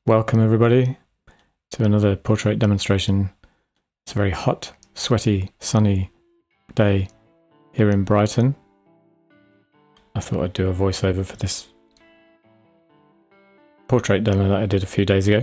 Welcome everybody to another portrait demonstration. It's a very hot, sweaty, sunny day here in Brighton. I thought I'd do a voiceover for this portrait demo that I did a few days ago.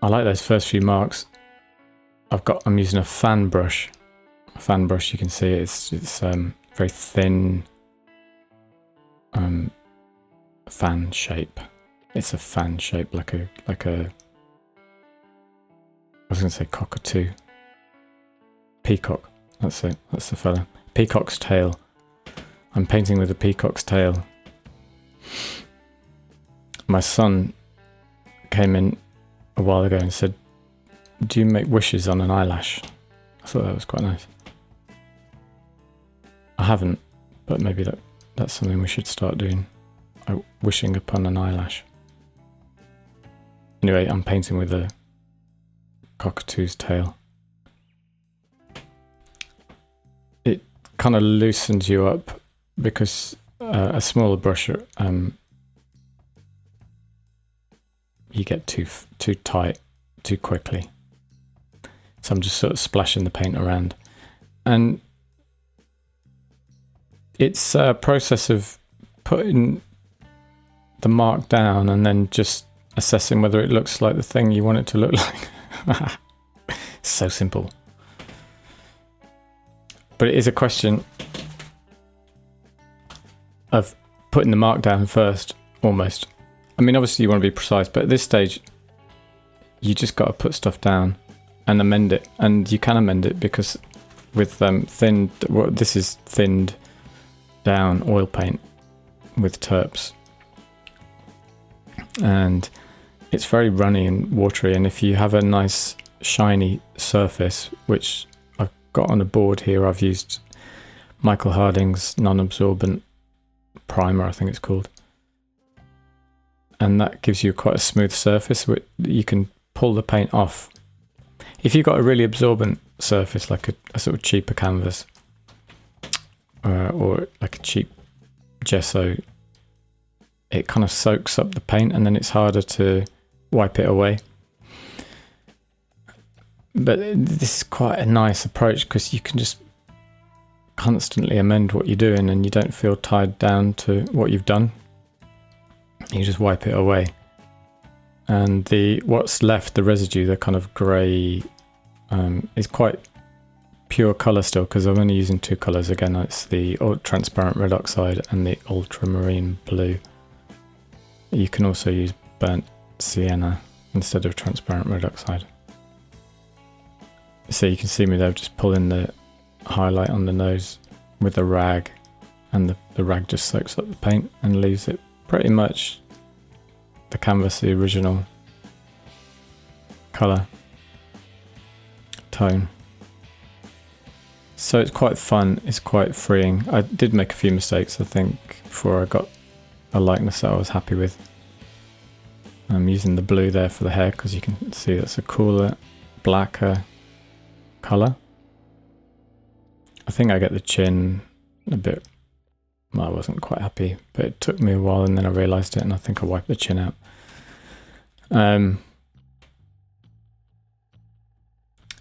I like those first few marks. I'm using a fan brush. A fan brush, you can see it's very thin fan shape. It's a fan shape like a I was going to say cockatoo. Peacock. That's it. That's the fella. Peacock's tail. I'm painting with a peacock's tail. My son came in a while ago and said, "Do you make wishes on an eyelash?" I thought that was quite nice. I haven't, but maybe that's something we should start doing. Wishing upon an eyelash. Anyway, I'm painting with a cockatoo's tail. It kind of loosens you up because a smaller brush, you get too tight too quickly. So I'm just sort of splashing the paint around, and it's a process of putting the mark down and then just assessing whether it looks like the thing you want it to look like. So simple. But it is a question of putting the mark down first, almost. I mean, obviously you want to be precise, but at this stage, you just got to put stuff down and amend it. And you can amend it because with this is thinned down oil paint with terps. And it's very runny and watery, and if you have a nice shiny surface, which I've got on a board here, I've used Michael Harding's non-absorbent primer, I think it's called, and that gives you quite a smooth surface which you can pull the paint off. If you've got a really absorbent surface, like a sort of cheaper canvas or like a cheap gesso, it kind of soaks up the paint and then it's harder to wipe it away. But this is quite a nice approach because you can just constantly amend what you're doing and you don't feel tied down to what you've done. You just wipe it away. And what's left, the residue, the kind of grey, is quite pure colour still because I'm only using two colours. Again, it's the transparent red oxide and the ultramarine blue. You can also use burnt sienna instead of transparent red oxide. So you can see me there just pulling the highlight on the nose with a rag, and the rag just soaks up the paint and leaves it pretty much the canvas, the original colour tone. So it's quite fun, it's quite freeing. I did make a few mistakes, I think, before I got a likeness that I was happy with. I'm using the blue there for the hair because you can see that's a cooler, blacker colour. I think I get the chin a bit, well, I wasn't quite happy, but it took me a while and then I realised it and I think I wiped the chin out.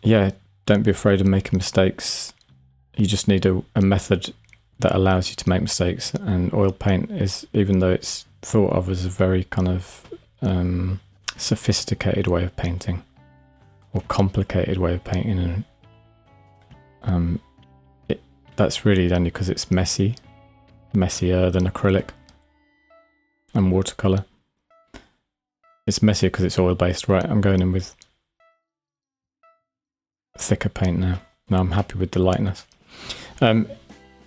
Yeah, don't be afraid of making mistakes. You just need a method that allows you to make mistakes, and oil paint is, even though it's thought of as a very kind of sophisticated way of painting or complicated way of painting, and that's really only because it's messier than acrylic and watercolour. It's messier because it's oil based. Right, I'm going in with thicker paint now. Now I'm happy with the lightness.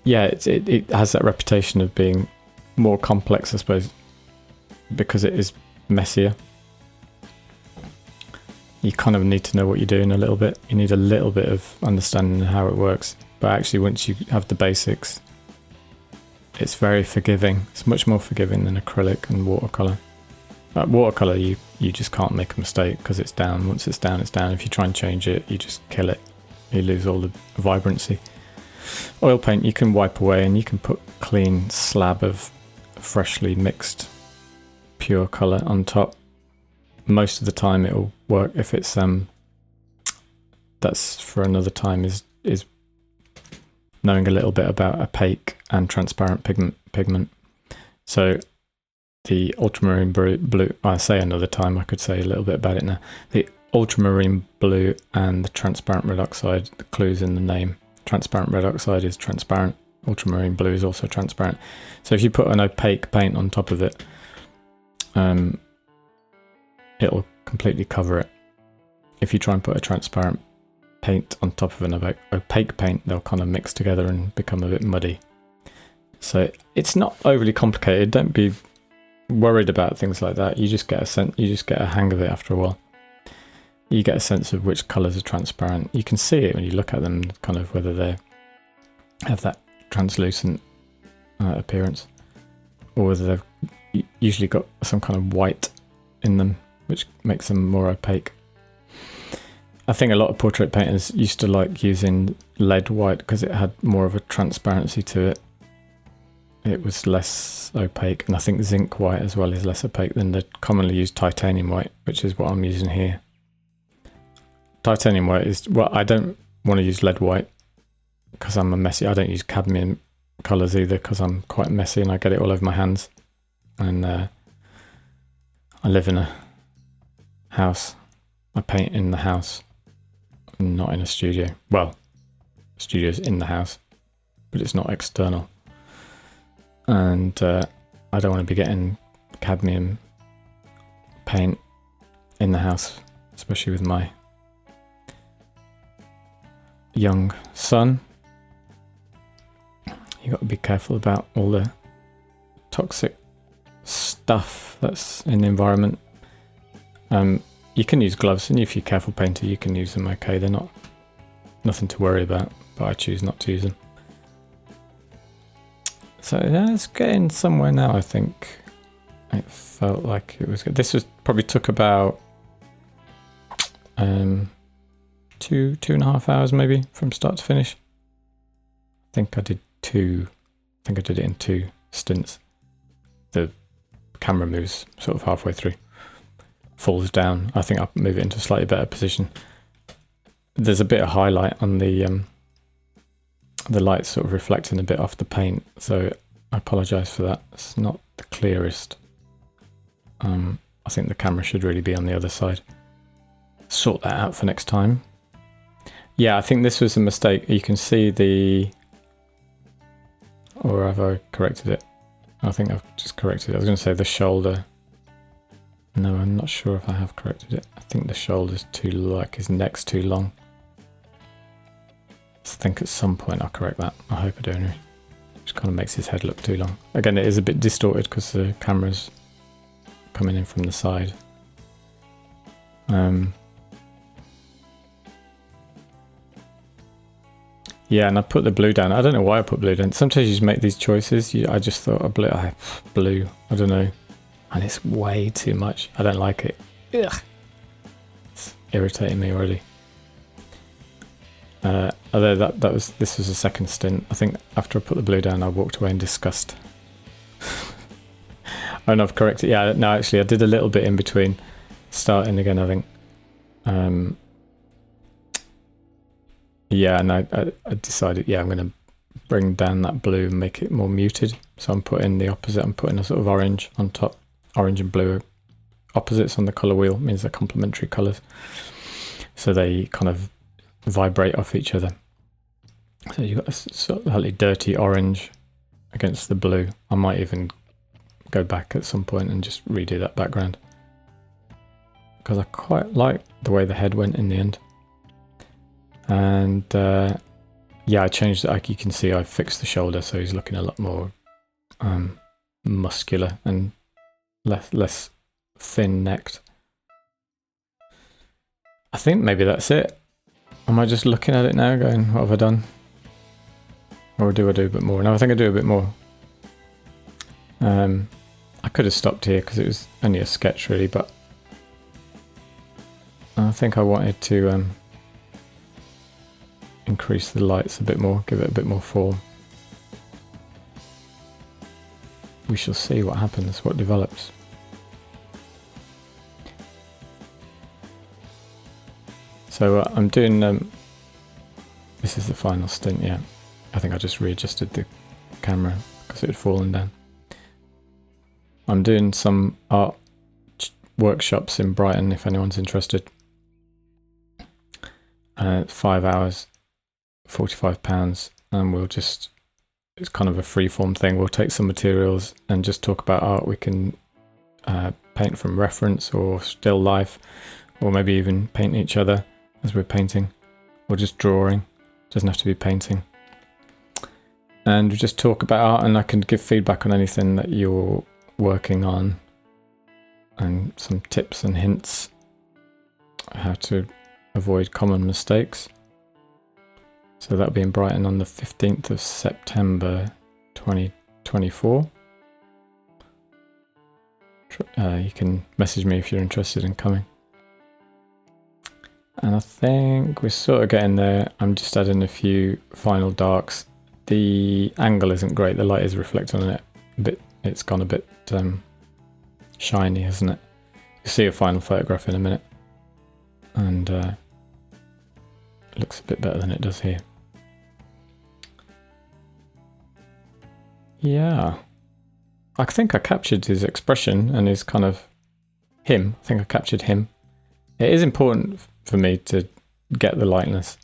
Yeah, it has that reputation of being more complex, I suppose, because it is messier. You kind of need to know what you're doing a little bit. You need a little bit of understanding of how it works. But actually, once you have the basics, it's very forgiving. It's much more forgiving than acrylic and watercolour. Watercolour, you just can't make a mistake because it's down. Once it's down, it's down. If you try and change it, you just kill it. You lose all the vibrancy. Oil paint you can wipe away and you can put clean slab of freshly mixed pure colour on top. Most of the time it'll work. If it's that's for another time, is knowing a little bit about opaque and transparent pigment. So the ultramarine blue, I say another time, I could say a little bit about it now. The ultramarine blue and the transparent red oxide, the clue's in the name. Transparent red oxide is transparent, ultramarine blue is also transparent. So if you put an opaque paint on top of it, it'll completely cover it. If you try and put a transparent paint on top of an opaque paint, they'll kind of mix together and become a bit muddy. So it's not overly complicated. Don't be worried about things like that. You just get a hang of it after a while. You get a sense of which colours are transparent. You can see it when you look at them, kind of whether they have that translucent appearance, or whether they've usually got some kind of white in them, which makes them more opaque. I think a lot of portrait painters used to like using lead white because it had more of a transparency to it. It was less opaque, and I think zinc white as well is less opaque than the commonly used titanium white, which is what I'm using here. Titanium white is, well, I don't want to use lead white because I'm a messy. I don't use cadmium colours either because I'm quite messy and I get it all over my hands. And I live in a house. I paint in the house, not in a studio. Well, the studio's in the house, but it's not external. And I don't want to be getting cadmium paint in the house, especially with my young son. You got to be careful about all the toxic stuff that's in the environment. You can use gloves, and if you're a careful painter, you can use them okay. They're nothing to worry about, but I choose not to use them. So yeah, it's getting somewhere now, I think. It felt like it was good. This probably took about 2.5 hours maybe from start to finish. I think I did it in 2 stints. The camera moves sort of halfway through, falls down. I think I'll move it into a slightly better position. There's a bit of highlight on the light sort of reflecting a bit off the paint, so I apologise for that. It's not the clearest. I think the camera should really be on the other side. Sort that out for next time. Yeah, I think this was a mistake. You can see the... Or have I corrected it? I think I've just corrected it. I was going to say the shoulder. No, I'm not sure if I have corrected it. I think the shoulder's too, like his neck's too long. I think at some point I'll correct that. I hope I do anyway. Which kind of makes his head look too long. Again, it is a bit distorted because the camera's coming in from the side. Yeah, and I put the blue down. I don't know why I put blue down. Sometimes you just make these choices. I just thought blue. I don't know. And it's way too much. I don't like it. Ugh. It's irritating me already. Although this was a second stint. I think after I put the blue down, I walked away in disgust. Oh, no, I've corrected. Yeah, no, actually, I did a little bit in between starting again, I think. Yeah, and I decided, yeah, I'm going to bring down that blue and make it more muted. So I'm putting the opposite. I'm putting a sort of orange on top. Orange and blue are opposites on the colour wheel. It means they're complementary colours. So they kind of vibrate off each other. So you've got a sort of slightly dirty orange against the blue. I might even go back at some point and just redo that background, because I quite like the way the head went in the end. And yeah, I changed it. Like you can see, I fixed the shoulder, so he's looking a lot more muscular and less thin-necked. I think maybe that's it. Am I just looking at it now going, what have I done? Or do I do a bit more? No, I think I do a bit more. I could have stopped here because it was only a sketch really, but I think I wanted to increase the lights a bit more, give it a bit more form. we shall see what happens, what develops. So I'm doing, this is the final stint, yeah. I think I just readjusted the camera because it had fallen down. I'm doing some art workshops in Brighton if anyone's interested. 5 hours, £45, and we'll just, it's kind of a free-form thing. We'll take some materials and just talk about art. We can paint from reference or still life, or maybe even paint each other as we're painting, or just drawing. Doesn't have to be painting. And we just talk about art, and I can give feedback on anything that you're working on, and some tips and hints how to avoid common mistakes. So that'll be in Brighton on the 15th of September 2024. You can message me if you're interested in coming. And I think we're sort of getting there. I'm just adding a few final darks. The angle isn't great, the light is reflecting on it a bit. It's gone a bit shiny, hasn't it? You'll see a final photograph in a minute, and it looks a bit better than it does here. Yeah, I think I captured his expression and his kind of him. I think I captured him. It is important for me to get the likeness.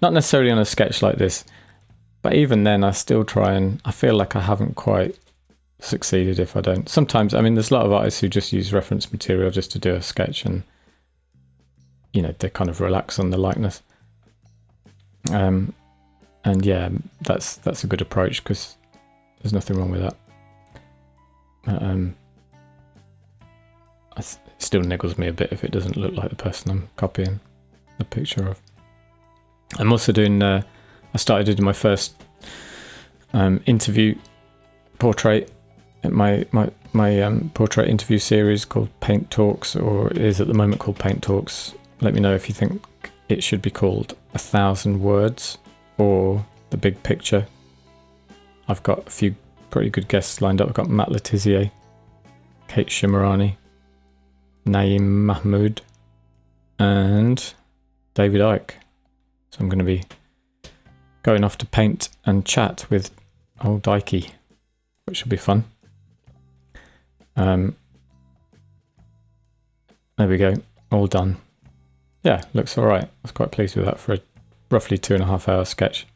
Not necessarily on a sketch like this, but even then I still try, and I feel like I haven't quite succeeded if I don't. Sometimes, I mean, there's a lot of artists who just use reference material just to do a sketch, and you know, they kind of relax on the likeness. And yeah, that's a good approach, because there's nothing wrong with that. It still niggles me a bit if it doesn't look like the person I'm copying the picture of. I'm also doing, I started doing my first interview portrait, my portrait interview series called Paint Talks, or it is at the moment called Paint Talks. Let me know if you think it should be called 1,000 Words or The Big Picture. I've got a few pretty good guests lined up. I've got Matt Letizia, Kate Shimarani, Naeem Mahmood, and David Icke. So I'm going to be going off to paint and chat with old Icke, which will be fun. There we go, all done. Yeah, looks alright. I was quite pleased with that for a roughly 2.5 hour sketch.